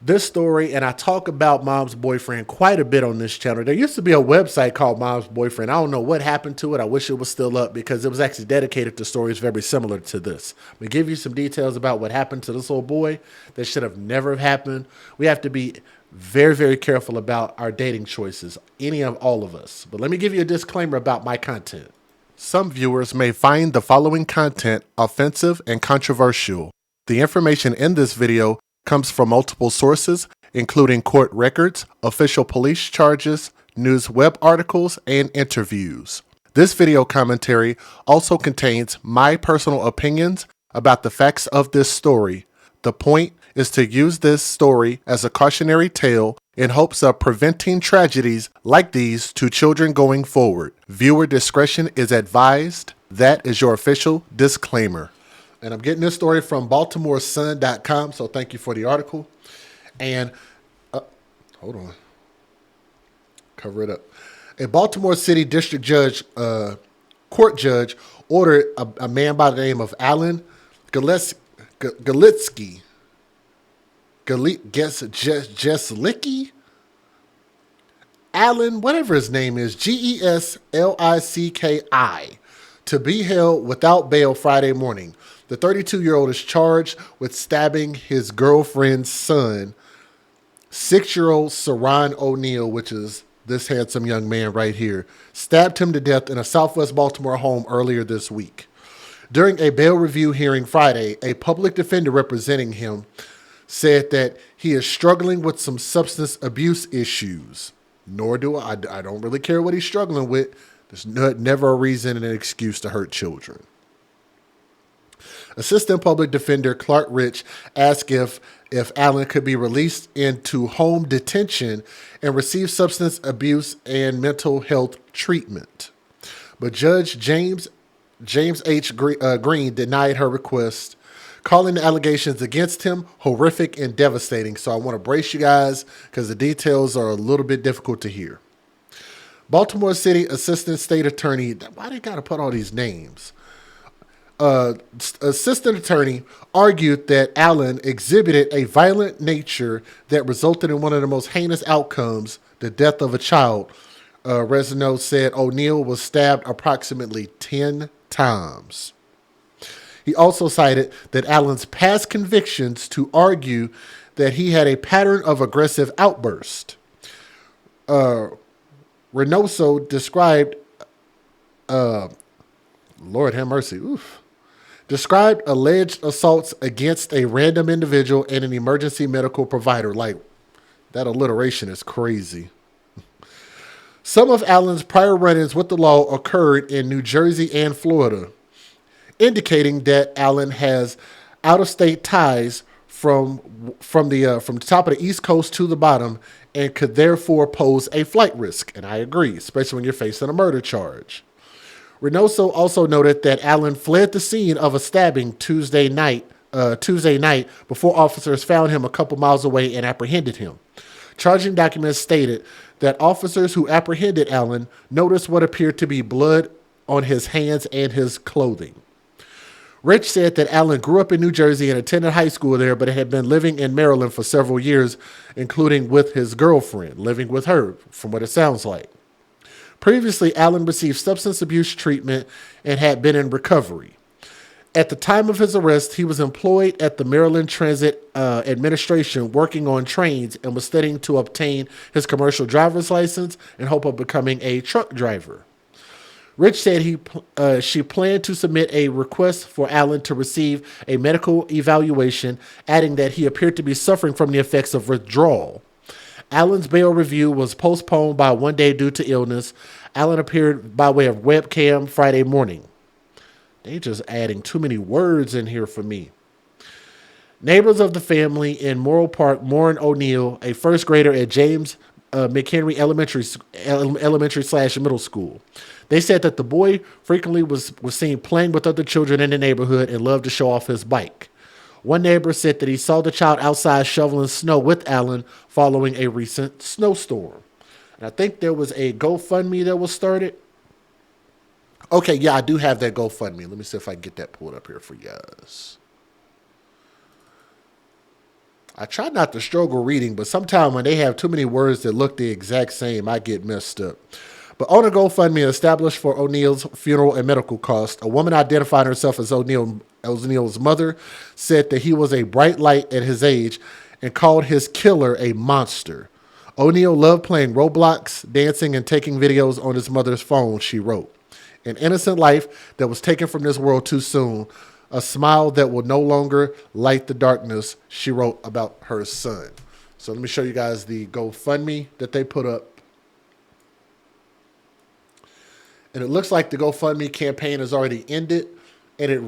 this story, and I talk about Mom's Boyfriend quite a bit on this channel. There used to be a website called Mom's Boyfriend. I don't know what happened to it. I wish it was still up because it was actually dedicated to stories very similar to this. I'm going to give you some details about what happened to this little boy that should have never happened. We have to be very, very careful about our dating choices, any of all of us. But let me give you a disclaimer about my content. Some viewers may find the following content offensive and controversial. The information in this video comes from multiple sources, including court records, official police charges, news web articles, and interviews. This video commentary also contains my personal opinions about the facts of this story. The point is to use this story as a cautionary tale in hopes of preventing tragedies like these to children going forward. Viewer discretion is advised. That is your official disclaimer. And I'm getting this story from BaltimoreSun.com, so thank you for the article. And, hold on. Cover it up. A Baltimore City District Judge, court judge, ordered a man by the name of Alan Geslicki, Alan, whatever his name is, Geslicki, to be held without bail Friday morning. The 32-year-old is charged with stabbing his girlfriend's son, 6-year-old Seron O'Neill, which is this handsome young man right here, stabbed him to death in a Southwest Baltimore home earlier this week. During a bail review hearing Friday, a public defender representing him said that he is struggling with some substance abuse issues. Nor do I don't really care what he's struggling with. There's never a reason and an excuse to hurt children. Assistant Public Defender Clark Rich asked if Allen could be released into home detention and receive substance abuse and mental health treatment. But Judge James H. Green denied her request, calling the allegations against him horrific and devastating. So I want to brace you guys because the details are a little bit difficult to hear. Baltimore City Assistant State Attorney, why they got to put all these names? Assistant Attorney argued that Allen exhibited a violent nature that resulted in one of the most heinous outcomes, the death of a child. Resino said O'Neill was stabbed approximately 10 times. He also cited that Allen's past convictions to argue that he had a pattern of aggressive outbursts. Reynoso described, Lord have mercy, described alleged assaults against a random individual and an emergency medical provider. Like, that alliteration is crazy. Some of Allen's prior run-ins with the law occurred in New Jersey and Florida, indicating that Allen has out-of-state ties from the top of the East Coast to the bottom and could therefore pose a flight risk. And I agree, especially when you're facing a murder charge. Reynoso also noted that Allen fled the scene of a stabbing Tuesday night before officers found him a couple miles away and apprehended him. Charging documents stated that officers who apprehended Allen noticed what appeared to be blood on his hands and his clothing. Rich said that Allen grew up in New Jersey and attended high school there, but had been living in Maryland for several years, including with his girlfriend, living with her, from what it sounds like. Previously, Allen received substance abuse treatment and had been in recovery. At the time of his arrest, he was employed at the Maryland Transit Administration working on trains and was studying to obtain his commercial driver's license in hope of becoming a truck driver. Rich said she planned to submit a request for Allen to receive a medical evaluation, adding that he appeared to be suffering from the effects of withdrawal. Allen's bail review was postponed by 1 day due to illness. Allen appeared by way of webcam Friday morning. They just adding too many words in here for me. Neighbors of the family in Morrill Park mourn O'Neill, a first grader at James McHenry Elementary/Middle School. They said that the boy frequently was seen playing with other children in the neighborhood and loved to show off his bike. One neighbor said that he saw the child outside shoveling snow with Allen following a recent snowstorm. And I think there was a GoFundMe that was started. Okay, yeah, I do have that GoFundMe. Let me see if I can get that pulled up here for you guys. I try not to struggle reading, but sometimes when they have too many words that look the exact same, I get messed up. But on a GoFundMe established for O'Neal's funeral and medical costs, a woman identified herself as O'Neal's mother said that he was a bright light at his age and called his killer a monster. O'Neal loved playing Roblox, dancing, and taking videos on his mother's phone, she wrote. An innocent life that was taken from this world too soon. A smile that will no longer light the darkness, she wrote about her son. So let me show you guys the GoFundMe that they put up. And it looks like the GoFundMe campaign has already ended. And it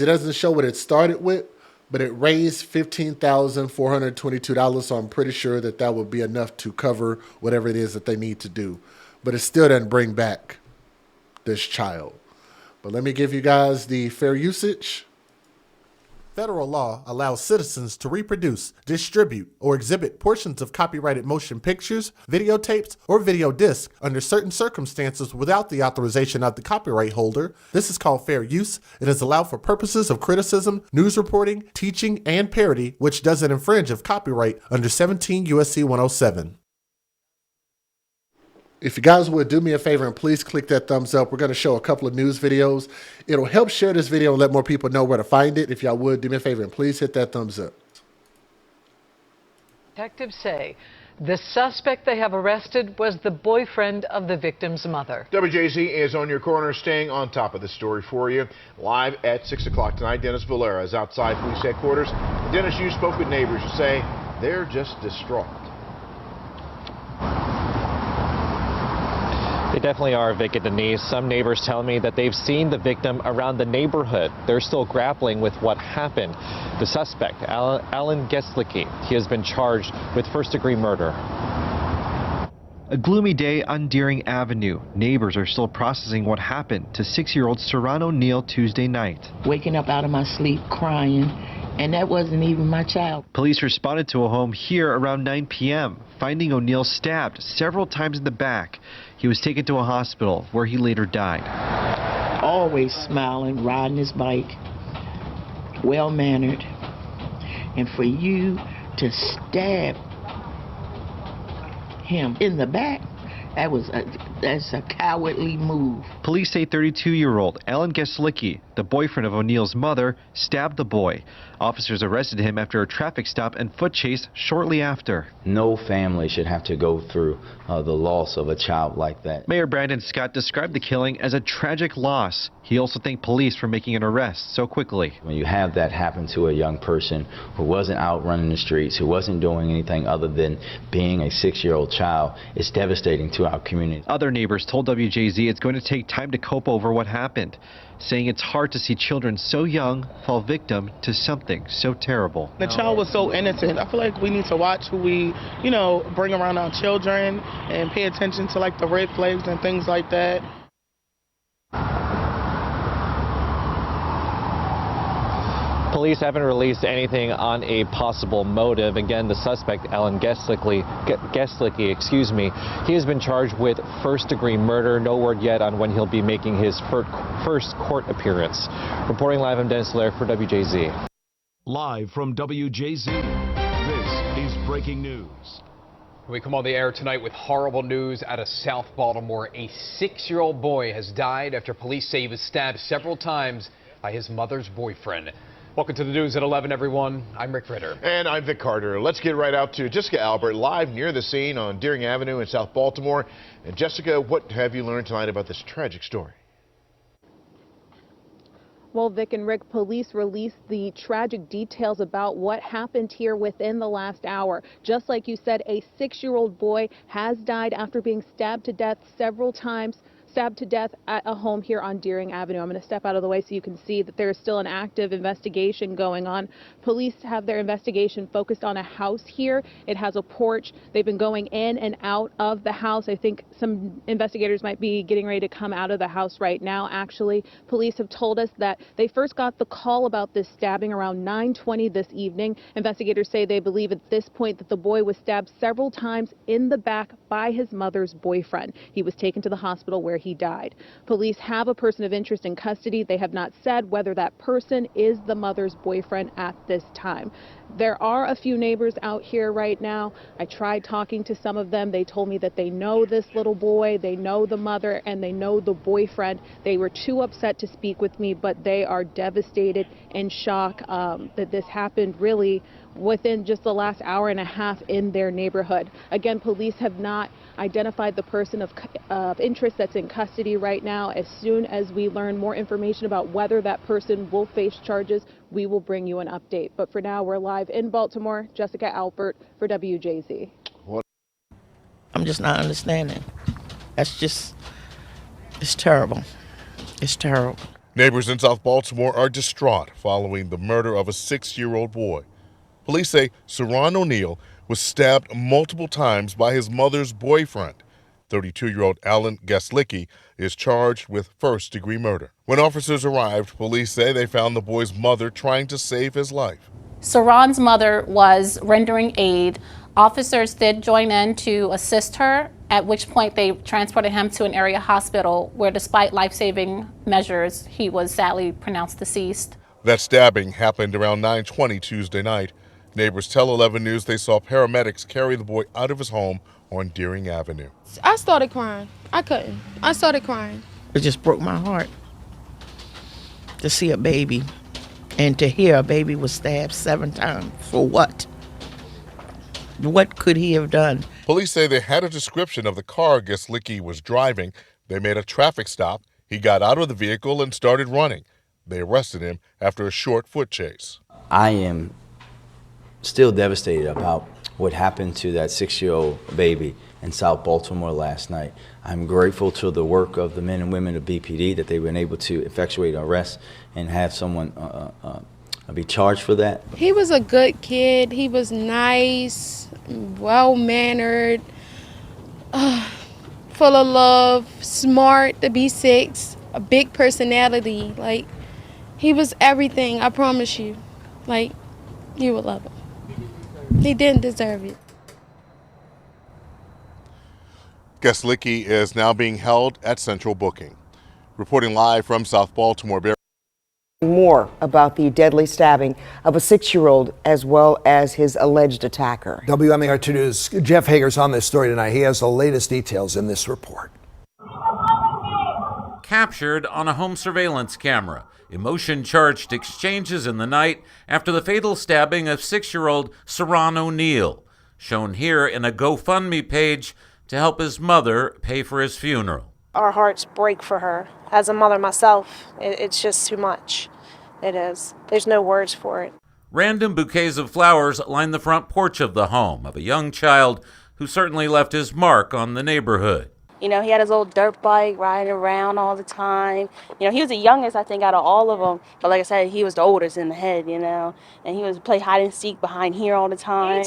doesn't show what it started with, but it raised $15,422. So I'm pretty sure that would be enough to cover whatever it is that they need to do. But it still doesn't bring back this child. But let me give you guys the fair usage. Federal law allows citizens to reproduce, distribute, or exhibit portions of copyrighted motion pictures, videotapes, or video discs under certain circumstances without the authorization of the copyright holder. This is called fair use. It is allowed for purposes of criticism, news reporting, teaching, and parody, which doesn't infringe of copyright under 17 U.S.C. 107. If you guys would do me a favor and please click that thumbs up. We're going to show a couple of news videos. It'll help share this video and let more people know where to find it. If y'all would do me a favor and please hit that thumbs up. Detectives say the suspect they have arrested was the boyfriend of the victim's mother. WJZ is on your corner, staying on top of the story for you. Live at 6 o'clock tonight, Dennis Valera is outside police headquarters. Dennis, you spoke with neighbors who say they're just distraught. They definitely are, Vic and Denise. Some neighbors tell me that they've seen the victim around the neighborhood. They're still grappling with what happened. The suspect, Alan Geslicki, he has been charged with first-degree murder. A gloomy day on Deering Avenue. Neighbors are still processing what happened to 6-year-old Seron O'Neal Tuesday night. Waking up out of my sleep crying, and that wasn't even my child. Police responded to a home here around 9 p.m., finding O'Neal stabbed several times in the back. He was taken to a hospital where he later died. Always smiling, riding his bike, well-mannered. And for you to stab him in the back, that's a cowardly move. Police say 32-year-old Alan Geslicki, the boyfriend of O'Neal's mother, stabbed the boy. Officers arrested him after a traffic stop and foot chase shortly after. No family should have to go through the loss of a child like that. Mayor Brandon Scott described the killing as a tragic loss. He also thanked police for making an arrest so quickly. When you have that happen to a young person who wasn't out running the streets, who wasn't doing anything other than being a 6-year-old child, it's devastating to our community. Other neighbors told WJZ it's going to take time to cope over what happened, saying it's hard to see children so young fall victim to something so terrible. The child was so innocent. I feel like we need to watch who we, bring around our children and pay attention to like the red flags and things like that. Police haven't released anything on a possible motive. Again, the suspect, Alan Geslicki, he has been charged with first-degree murder. No word yet on when he'll be making his first court appearance. Reporting live, I'm Dennis Valera for WJZ. Live from WJZ, this is breaking news. We come on the air tonight with horrible news out of South Baltimore. A 6-year-old boy has died after police say he was stabbed several times by his mother's boyfriend. Welcome to the news at 11, everyone. I'm Rick Ritter. And I'm Vic Carter. Let's get right out to Jessica Albert, live near the scene on Deering Avenue in South Baltimore. And Jessica, what have you learned tonight about this tragic story? Well, Vic and Rick, police released the tragic details about what happened here within the last hour. Just like you said, a 6-year-old boy has died after being stabbed to death several times. Stabbed to death at a home here on Deering Avenue. I'm going to step out of the way so you can see that there is still an active investigation going on. Police have their investigation focused on a house here. It has a porch. They've been going in and out of the house. I think some investigators might be getting ready to come out of the house right now. Actually, police have told us that they first got the call about this stabbing around 9:20 this evening. Investigators say they believe at this point that the boy was stabbed several times in the back by his mother's boyfriend. He was taken to the hospital where he died. Police have a person of interest in custody. They have not said whether that person is the mother's boyfriend at this time. There are a few neighbors out here right now. I tried talking to some of them. They told me that they know this little boy, they know the mother, and they know the boyfriend. They were too upset to speak with me, but they are devastated and shocked that this happened really within just the last hour and a half in their neighborhood. Again, police have not identified the person of interest that's in custody right now. As soon as we learn more information about whether that person will face charges, we will bring you an update. But for now, we're live in Baltimore. Jessica Alpert for WJZ. I'm just not understanding. It's terrible. It's terrible. Neighbors in South Baltimore are distraught following the murder of a 6-year-old boy. Police say Seron O'Neal was stabbed multiple times by his mother's boyfriend. 32-year-old Alan Geslicki is charged with first-degree murder. When officers arrived, police say they found the boy's mother trying to save his life. Seron's mother was rendering aid. Officers did join in to assist her, at which point they transported him to an area hospital where, despite life-saving measures, he was sadly pronounced deceased. That stabbing happened around 9:20 Tuesday night. Neighbors tell 11 News they saw paramedics carry the boy out of his home on Deering Avenue. I started crying. I couldn't. I started crying. It just broke my heart to see a baby and to hear a baby was stabbed 7 times. For what? What could he have done? Police say they had a description of the car Geslicki was driving. They made a traffic stop. He got out of the vehicle and started running. They arrested him after a short foot chase. I am still devastated about what happened to that 6-year-old baby in South Baltimore last night. I'm grateful to the work of the men and women of BPD that they were able to effectuate an arrest and have someone be charged for that. He was a good kid. He was nice, well-mannered, full of love, smart to be 6, a big personality. Like, he was everything, I promise you. Like, you would love him. He didn't deserve it. Geslicki is now being held at Central Booking. Reporting live from South Baltimore. More about the deadly stabbing of a 6-year-old as well as his alleged attacker. WMAR2 News' Jeff Hager's on this story tonight. He has the latest details in this report. Captured on a home surveillance camera. Emotion-charged exchanges in the night after the fatal stabbing of 6-year-old Seron O'Neal, shown here in a GoFundMe page to help his mother pay for his funeral. Our hearts break for her. As a mother myself, it's just too much. It is. There's no words for it. Random bouquets of flowers line the front porch of the home of a young child who certainly left his mark on the neighborhood. You know, he had his old dirt bike riding around all the time. You know, he was the youngest, I think, out of all of them. But like I said, he was the oldest in the head, you know. And he was play hide and seek behind here all the time.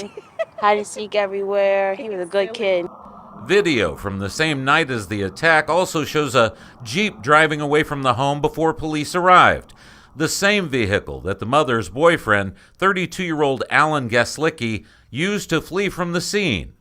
Hide and seek everywhere. He was a good kid. Video from the same night as the attack also shows a Jeep driving away from the home before police arrived. The same vehicle that the mother's boyfriend, 32-year-old Alan Geslicki, used to flee from the scene.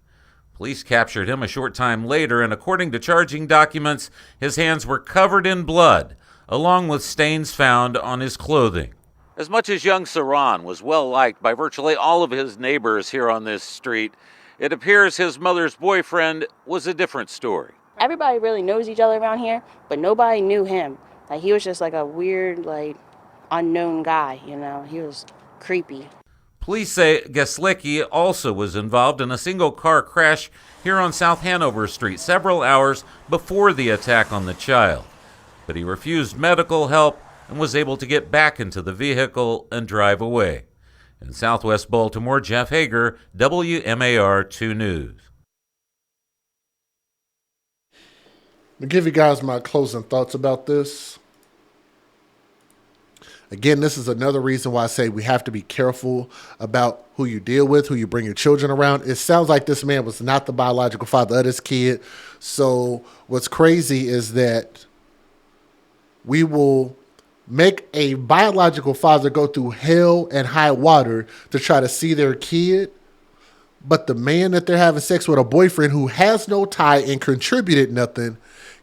Police captured him a short time later, and according to charging documents, his hands were covered in blood, along with stains found on his clothing. As much as young Seron was well liked by virtually all of his neighbors here on this street, it appears his mother's boyfriend was a different story. Everybody really knows each other around here, but nobody knew him. Like, he was just like a weird, like, unknown guy, you know. He was creepy. Police say Geslicki also was involved in a single-car crash here on South Hanover Street several hours before the attack on the child. But he refused medical help and was able to get back into the vehicle and drive away. In Southwest Baltimore, Jeff Hager, WMAR 2 News. To give you guys my closing thoughts about this. Again, this is another reason why I say we have to be careful about who you deal with, who you bring your children around. It sounds like this man was not the biological father of this kid. So what's crazy is that we will make a biological father go through hell and high water to try to see their kid. But the man that they're having sex with, a boyfriend who has no tie and contributed nothing,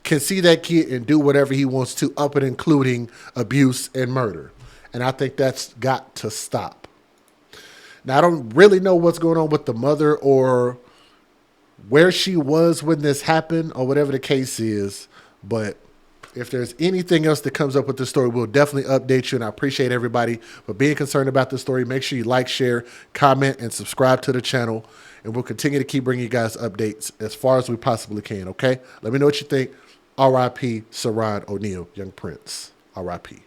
can see that kid and do whatever he wants to, up and including abuse and murder. And I think that's got to stop. Now, I don't really know what's going on with the mother or where she was when this happened or whatever the case is, but if there's anything else that comes up with this story, we'll definitely update you, and I appreciate everybody for being concerned about this story. Make sure you like, share, comment, and subscribe to the channel, and we'll continue to keep bringing you guys updates as far as we possibly can, okay? Let me know what you think. R.I.P. Seron O'Neal, Young Prince. R.I.P.